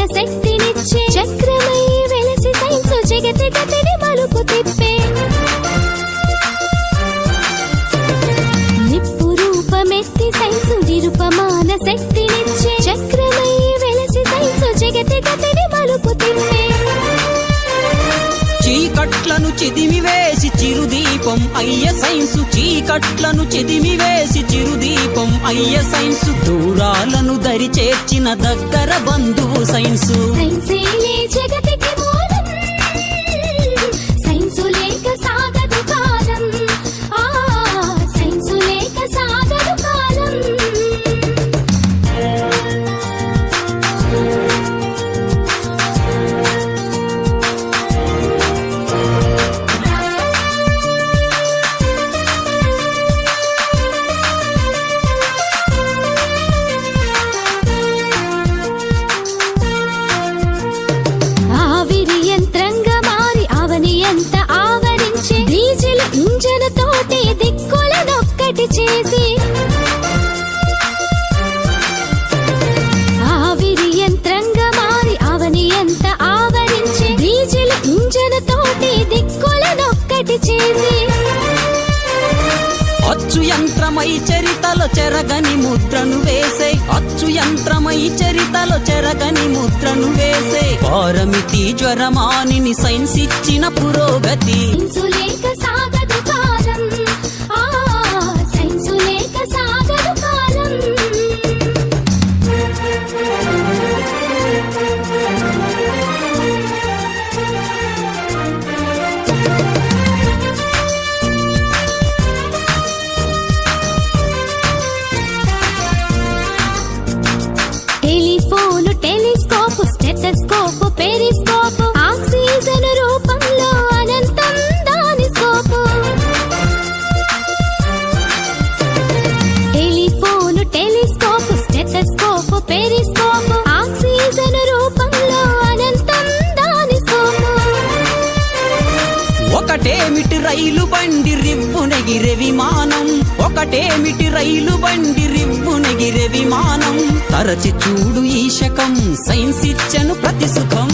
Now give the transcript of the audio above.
శక్తినిచ్చే చక్రమై వెలసి సైన్సు జగతి గతిని మలుపు తిప్పే నిప్పు రూపమెత్తి సైన్సు నిరుపమాన శక్తినిచ్చే చక్రమై వెలసి సైన్సు జగతి గతిని మలుపు తిప్పే చీకట్లను చెదిమివేసి చిరుదీపం అయ్య సైన్సు చీకట్లను చెదిమివేసి చిరుదీపం అయ్య సైన్సు దూరాలను దరి చేర్చిన దగ్గర బంధువు సైన్సు సైన్సేలే జగతికి మూలం సైన్సు లేక సాగదు కాలం సైన్సు లేక సాగదు కాలం ఆవిరి యంత్రంగా మారి అవని ఎంత ఆవరించే డీజిల్ ఇంజన్ తోటి దిక్కులనొక్కటి చేసి ఆవిరి యంత్రంగా మారి అవని ఎంత ఆవరించే డీజిల్ ఇంజన్ తోటి దిక్కులనొక్కటి చేసి అచ్చు యంత్రమై చరితలో చెరగని ముద్రను వేసే అచ్చు యంత్రమై చరితలో చెరగని ముద్రను వేసే పారమితి జ్వరమానిని సైన్స్ ఇచ్చిన పురోగతి సైన్సు లేక సాగదు కాలం సైన్సు లేక సాగదు కాలం telephone telescope stethoscope periscope oxygen రూపంలో అనంతం దాని scope telephone telescope stethoscope periscope oxygen రూపంలో అనంతం దాని స్కోప్ ఒకటేమిటి రైలు బండి రివ్వునెగిరే విమానం ఒకటేమిటి రైలు బండి రివ్వునెగిరే విమానం తరచి చూడు ఈ శకం సైన్స్ ఇచ్చను ప్రతి సుఖం